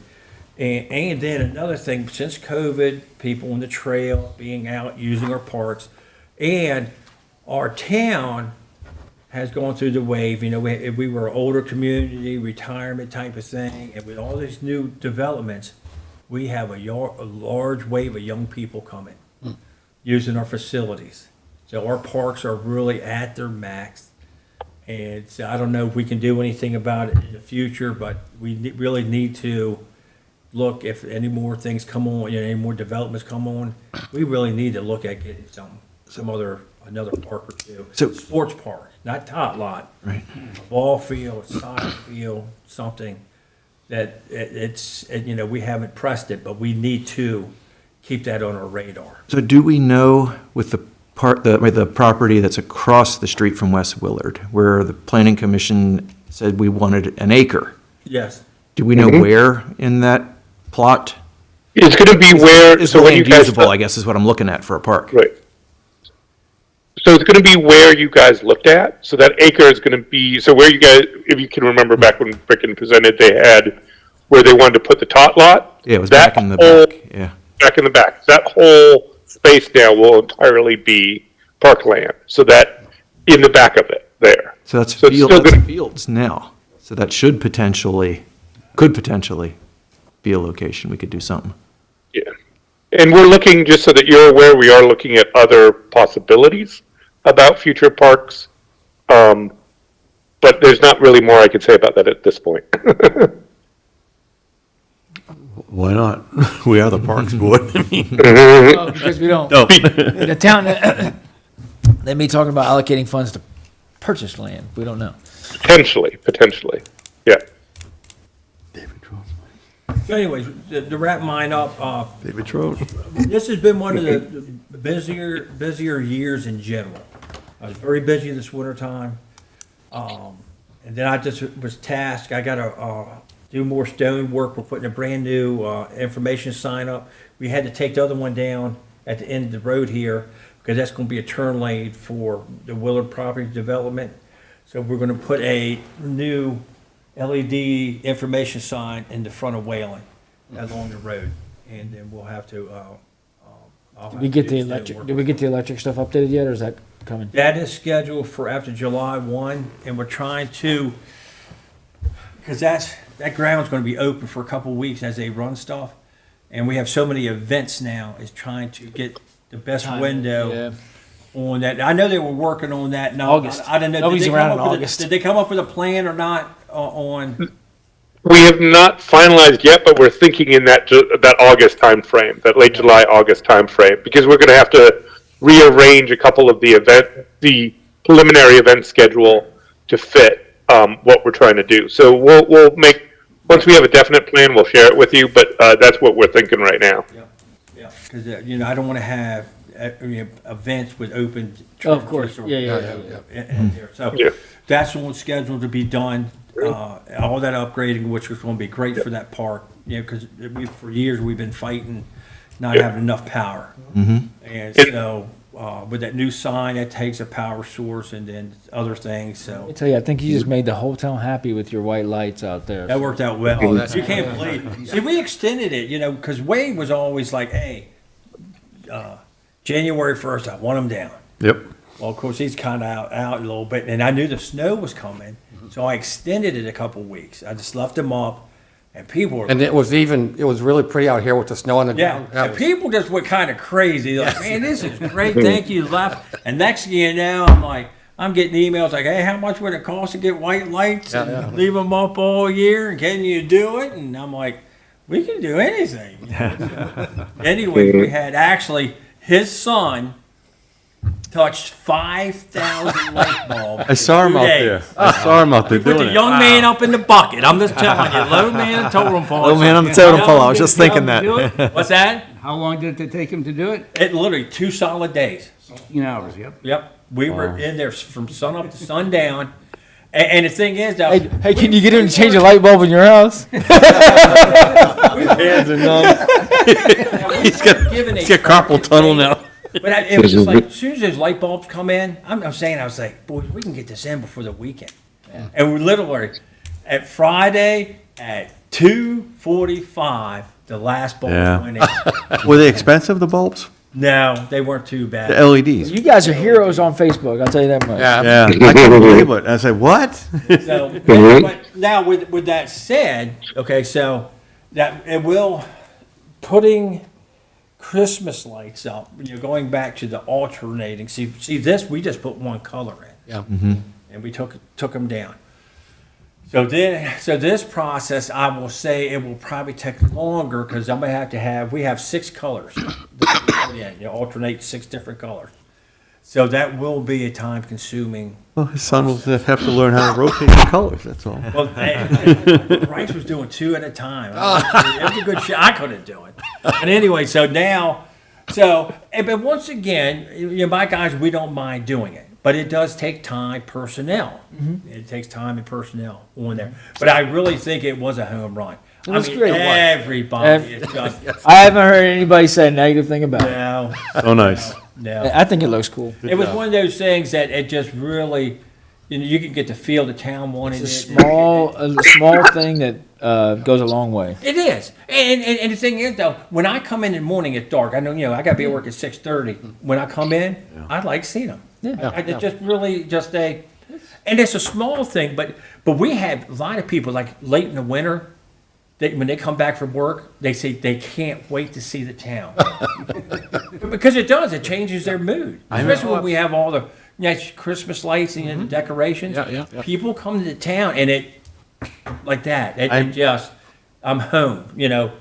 And then another thing, since COVID, people on the trail, being out, using our parks, and our town has gone through the wave. We were an older community, retirement type of thing, and with all these new developments, we have a large wave of young people coming, using our facilities. So our parks are really at their max. And so I don't know if we can do anything about it in the future, but we really need to look, if any more things come on, any more developments come on, we really need to look at getting another park or two. So- Sports park, not tot lot. Right. A ball field, soccer field, something that we haven't pressed it, but we need to keep that on our radar. So do we know with the property that's across the street from West Willard, where the planning commission said we wanted an acre? Yes. Do we know where in that plot? It's gonna be where, Is so the when you land guys. usable, I guess, is what I'm looking at for a park. Right. So it's gonna be where you guys looked at, so that acre is gonna be, so where you guys, if you can remember back when Frickin presented, they had where they wanted to put the tot lot. Yeah, it was That back in the whole- back, yeah. Back in the back. That whole space now will entirely be parkland, so that, in the back of it, there. So that's So it's still that's gonna- fields now. So that could potentially be a location. We could do something. Yeah. And we're looking, just so that you're aware, we are looking at other possibilities about future parks. But there's not really more I can say about that at this point. Why not? We are the Parks Board. I mean, Oh, because we don't. no. The town, they may be talking about allocating funds to purchase land. We don't know. Potentially, yeah. David Trott. So anyways, to wrap mine up, David Trott. this has been one of the busier years in general. I was very busy this winter time. And then I just was tasked, I gotta, do more stone work. We're putting a brand new, information sign up. We had to take the other one down at the end of the road here, because that's gonna be a turn lane for the Willard property development. So we're gonna put a new LED information sign in the front of Wayland along the road. And then we'll have to, I'll Did we have get to the do stone electric, work. did we get the electric stuff updated yet, or is that coming? That is scheduled for after July 1, and we're trying to, because that ground's going to be open for a couple of weeks as they run stuff, and we have so many events now, is trying to get the best window Yeah. on that. I know they were working on that. No, August. I don't know. Nobody's Did they around come in up with August. did they come up with a plan or not on? We have not finalized yet, but we're thinking in that August timeframe, that late July, August timeframe, because we're gonna have to rearrange a couple of the preliminary event schedule to fit, what we're trying to do. So we'll make, once we have a definite plan, we'll share it with you, but, that's what we're thinking right now. Yeah, because I don't want to have events with open. Of course. churches or- Yeah. in there. So Yeah. that's on schedule to be done. All that upgrading, which was going to be great for that park, because for years we've been fighting not having enough power. And so with that new sign, that takes a power source and then other things. So I tell you, I think you just made the whole town happy with your white lights out there. that worked out well. You can't believe. See, we extended it, because Wade was always like, "Hey, January 1st, I want them down." Yep. Well, of course, he's kind of out a little bit, and I knew the snow was coming, so I extended it a couple weeks. I just left them up, and people were And it was really pretty out here with the snow on the yeah, ground. and people just went kind of crazy. Like, man, this is great. Thank you. Left. And next thing you know, I'm getting emails like, hey, how much would it cost to get white lights and leave them up all year? And can you do it? And I'm like, we can do anything. Anyway, we had actually his son touched 5,000 light bulbs. I saw him in 2 out days. there. I saw him out there Put doing the it. young man up in the bucket. I'm just telling you, low man and totem pole. Low man on the totem pole. I was just thinking that. What's that? How long did it take him to do it? It literally 2 solid days. 16 hours, yep. Yep, we were in there from sun up to sundown. And the thing is, though, Hey, can you get him to change a light bulb in your house? Hands are numb. he's got carpal tunnel now. But it was just like, as soon as those light bulbs come in, I was like, boy, we can get this in before the weekend. And we literally, at Friday at 2:45, the last bulb Yeah. went in. Were they expensive, the bulbs? No, they weren't too bad. The LEDs? You guys are heroes on Facebook, I'll tell you that much. Yeah, I couldn't believe it. I said, what? So, but now with that said, okay, so that it will putting Christmas lights up. Going back to the alternating. See this? We just put one color in. Yeah. And we took them down. So this process, I will say, it will probably take longer because I'm gonna have we have 6 colors. Alternate 6 different colors. So that will be a time-consuming. Well, his son will just have to learn how to rotate the colors, that's all. Well, Bryce was doing 2 at a time. It was a good shot. I couldn't do it. And anyway, so now, but once again, my guys, we don't mind doing it. But it does take time, personnel. It takes time and personnel on there. But I really think it was a home run. was great. Everybody is just, I haven't heard anybody say a negative thing about it. no, So nice. no. I think it looks cool. It was one of those things that it just really, you can get the feel the town wanted It's it. a small thing that goes a long way. It is, and the thing is though, when I come in the morning, it's dark. I know, I got to be at work at 6:30. When I come in, I like seeing them. It just really and it's a small thing, but we had a lot of people like late in the winter. When they come back from work, they say they can't wait to see the town because it does. It changes their mood, especially when we have all the Christmas lights and the decorations. Yeah. People come to the town and it like that. It just I'm home.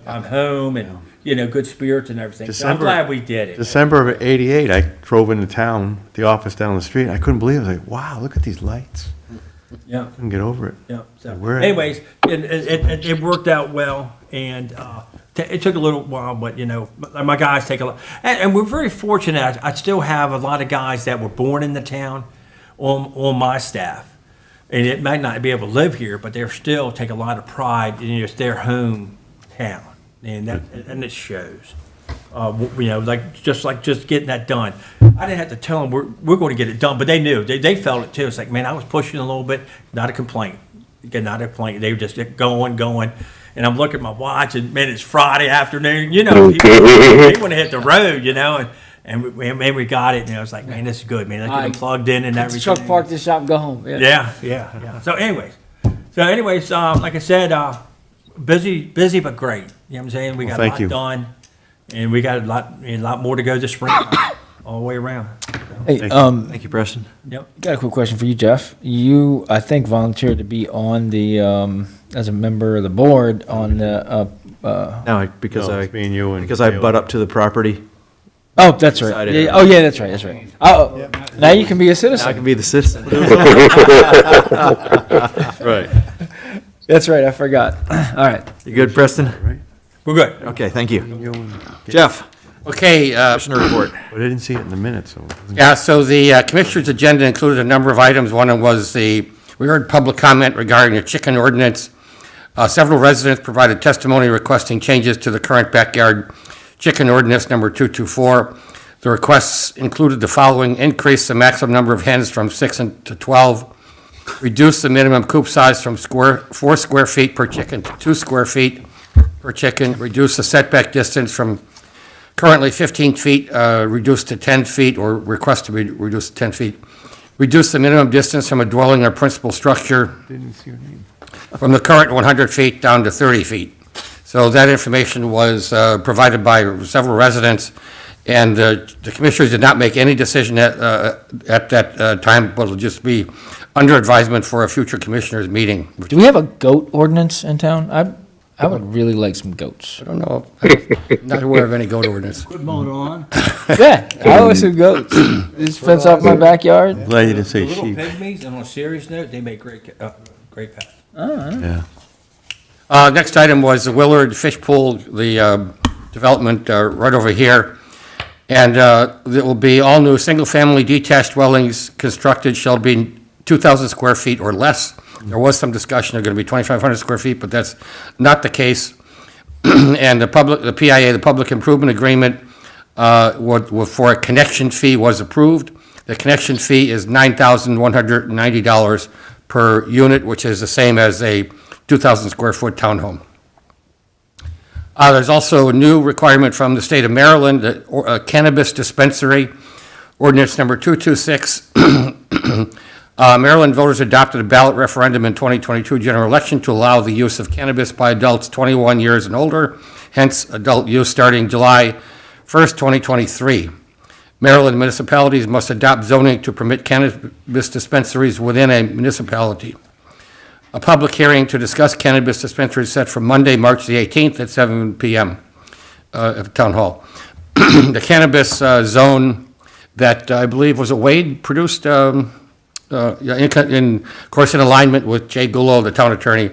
I'm home and good spirits and everything. So I'm December- glad we did it. December of '88, I drove into town, the office down the street. I couldn't believe it. I was like, wow, look at these lights. Yeah. Couldn't get over it. Yeah. So, We're- anyways, it worked out well, and it took a little while, but my guys take a lot, and we're very fortunate. I still have a lot of guys that were born in the town on my staff, and it might not be able to live here, but they still take a lot of pride in it's their hometown, and it shows. Just getting that done. I didn't have to tell them we're going to get it done, but they knew. They felt it too. It's like, man, I was pushing a little bit. Not a complaint. Again, not a complaint. They were just going. And I'm looking at my watch, and man, it's Friday afternoon. People they want to hit the road, and we got it. And I was like, man, this is good, man. I get them plugged in and everything. Truck park this shop and go home. Yeah. So anyways, like I said, busy but great. You know what I'm saying? We got thank a you. lot done, and we got a lot more to go this spring, all the way around. Hey, Thank you, Preston. Yep. got a quick question for you, Jeff. You, I think, volunteered to be on the as a member of the board on the. No, because No, it's me and you and because I Gail. butt up to the property. Oh, that's right. Decided- Yeah, oh, yeah, that's right. That's right. Oh, now you can be a Now I citizen. can be the citizen. Right. That's right. I forgot. All right. You good, Preston? We're good. Okay, thank you. You and Jeff, Okay, Commissioner report. But I didn't see it in the minutes, so. it wasn't- yeah, so the Commissioners' agenda included a number of items. One was we heard public comment regarding the chicken ordinance. Several residents provided testimony requesting changes to the current backyard chicken ordinance number 224. The requests included the following: increase the maximum number of hens from 6 to 12, reduce the minimum coop size from 4 square feet per chicken to 2 square feet per chicken, reduce the setback distance from currently 15 feet, reduced to 10 feet, or request to be reduced to 10 feet, reduce the minimum distance from a dwelling or principal structure Didn't see your name. from the current 100 feet down to 30 feet. So that information was provided by several residents, and the Commissioners did not make any decision at that time, but it'll just be under advisement for a future Commissioners meeting. Do we have a goat ordinance in town? I would really like some goats. I don't know, I'm not aware of any goat ordinance. Put motor on. Yeah, I always have goats. Just fence off my backyard. Glad you didn't say The little sheep. pygmies, and on a serious note, they make great pets. Yeah. Next item was the Willard Fish Pool, the development right over here. And there will be all new single-family detached dwellings constructed shall be 2,000 square feet or less. There was some discussion, they're going to be 2,500 square feet, but that's not the case. And the PIA, the Public Improvement Agreement, for a connection fee was approved. The connection fee is $9,190 per unit, which is the same as a 2,000 square foot townhome. There's also a new requirement from the state of Maryland, that cannabis dispensary, ordinance number 226. Maryland voters adopted a ballot referendum in 2022 general election to allow the use of cannabis by adults 21 years and older, hence adult use starting July 1st, 2023. Maryland municipalities must adopt zoning to permit cannabis dispensaries within a municipality. A public hearing to discuss cannabis dispensaries set for Monday, March the 18th at 7 p.m. At Town Hall. The cannabis zone that I believe was a Wade produced, of course, in alignment with Jay Gullo, the town attorney.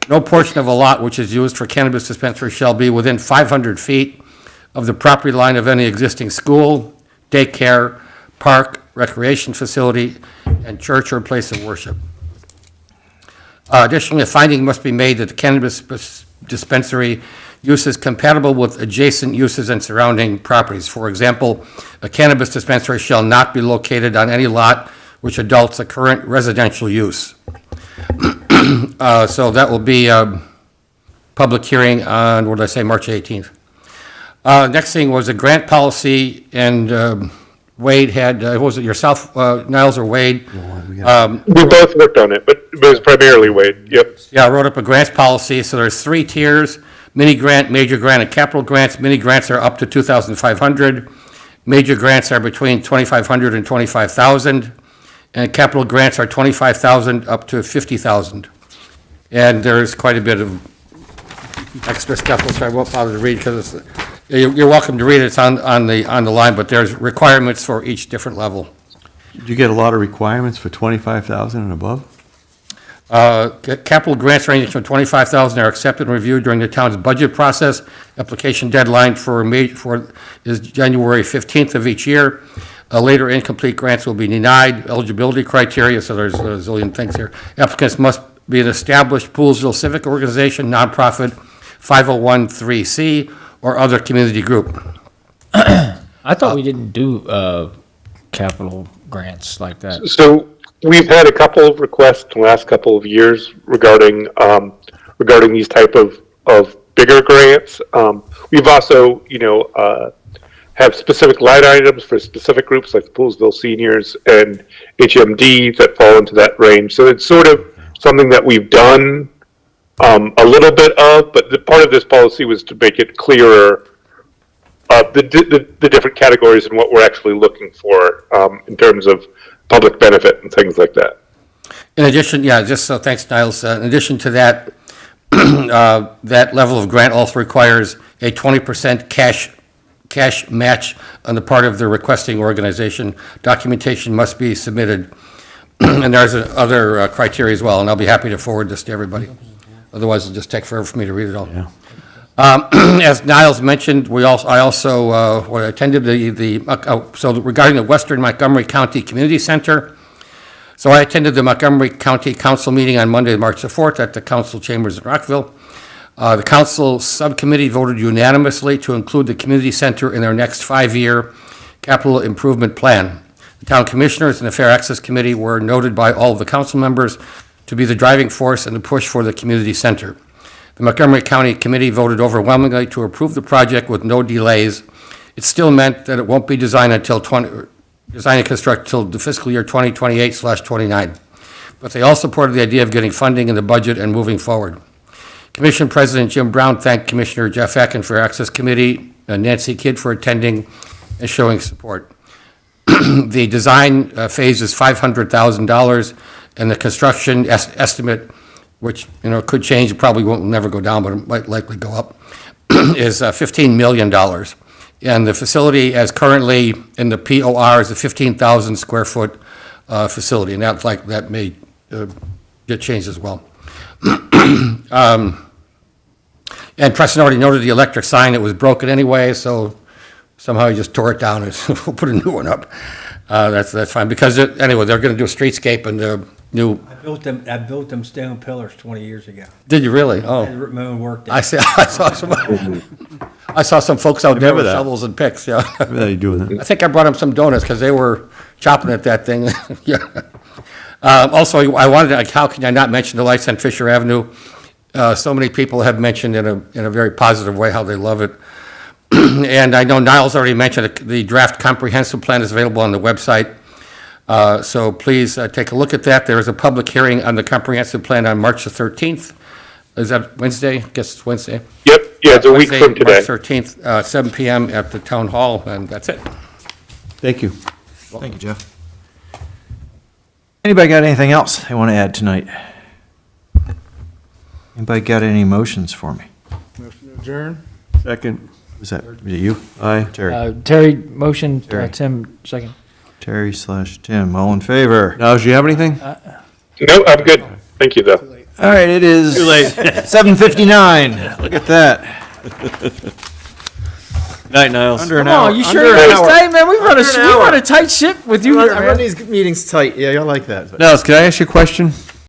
No portion of a lot which is used for cannabis dispensary shall be within 500 feet of the property line of any existing school, daycare, park, recreation facility, and church or place of worship. Additionally, a finding must be made that the cannabis dispensary use is compatible with adjacent uses and surrounding properties. For example, a cannabis dispensary shall not be located on any lot which adults a current residential use. So that will be a public hearing on, what did I say, March 18th. Next thing was a grant policy, and Wade had, was it yourself, Niles, or Wade? We both worked on it, but it was primarily Wade, yep. Yeah, I wrote up a grants policy, so there's 3 tiers: mini grant, major grant, and capital grants. Mini grants are up to $2,500. Major grants are between $2,500 and $25,000, and capital grants are $25,000 up to $50,000. And there's quite a bit of extra stuff, which I won't bother to read because you're welcome to read it. It's on the line, but there's requirements for each different level. Did you get a lot of requirements for 25,000 and above? Capital grants ranging from $25,000 are accepted and reviewed during the town's budget process. Application deadline is January 15th of each year. Later incomplete grants will be denied. Eligibility criteria, so there's a zillion things here. Applicants must be an established Poolesville civic organization, nonprofit, 501(c), or other community group. I thought we didn't do capital grants like that. So we've had a couple of requests in the last couple of years regarding these type of bigger grants. We've also, have specific line items for specific groups like the Poolesville Seniors and HMD that fall into that range. So it's sort of something that we've done a little bit of, but the part of this policy was to make it clearer the different categories and what we're actually looking for in terms of public benefit and things like that. In addition, thanks, Niles. In addition to that, that level of grant also requires a 20% cash match on the part of the requesting organization. Documentation must be submitted. And there's other criteria as well, and I'll be happy to forward this to everybody. Otherwise, it'll just take forever for me to read it all. Yeah. As Niles mentioned, I also attended so regarding the Western Montgomery County Community Center. So I attended the Montgomery County Council meeting on Monday, March the 4th at the council chambers in Rockville. The council subcommittee voted unanimously to include the community center in their next 5-year capital improvement plan. The town commissioners and the Fair Access Committee were noted by all of the council members to be the driving force in the push for the community center. The Montgomery County Committee voted overwhelmingly to approve the project with no delays. It still meant that it won't be designed and construct until the fiscal year 2028/29. But they all supported the idea of getting funding in the budget and moving forward. Commission President Jim Brown thanked Commissioner Jeff Akin for Access Committee, and Nancy Kidd for attending and showing support. The design phase is $500,000, and the construction estimate, which, could change, it probably won't never go down, but it might likely go up, is $15 million. And the facility, as currently in the POR, is a 15,000 square foot facility, and that may get changed as well. And Preston already noted the electric sign, it was broken anyway, so somehow he just tore it down and we'll put a new one up. That's fine, because anyway, they're gonna do a streetscape and the new, I built them stone pillars 20 years ago. did you really? Oh, Moon worked. I saw some folks out there with that. shovels and picks, yeah. How are you doing that? I think I brought them some donuts because they were chopping at that thing. Yeah. Also, I wanted to, how can I not mention the lights on Fisher Avenue? So many people have mentioned in a very positive way how they love it. And I know Niles already mentioned the draft comprehensive plan is available on the website. So please take a look at that. There is a public hearing on the comprehensive plan on March the 13th. Is that Wednesday? I guess it's Wednesday. Yep, yeah, it's a week Wednesday, from today. March 13th, 7 PM at the town hall, and that's it. Thank you. Thank you, Jeff. Anybody got anything else they want to add tonight? Anybody got any motions for me? Adjourn? Second. Was it you? Aye. Terry? Terry, motion, Terry. Tim, second. Terry/Tim, all in favor? Niles, do you have anything? No, I'm good. Thank you, though. All right, it is 7:59. Look at that. Night, Niles. Under an Come hour. on, you Under sure an you hour. stay, man? We run Under an hour. a tight ship with you I here, run man. these meetings tight. Yeah, you'll like that. Niles, can I ask you a question?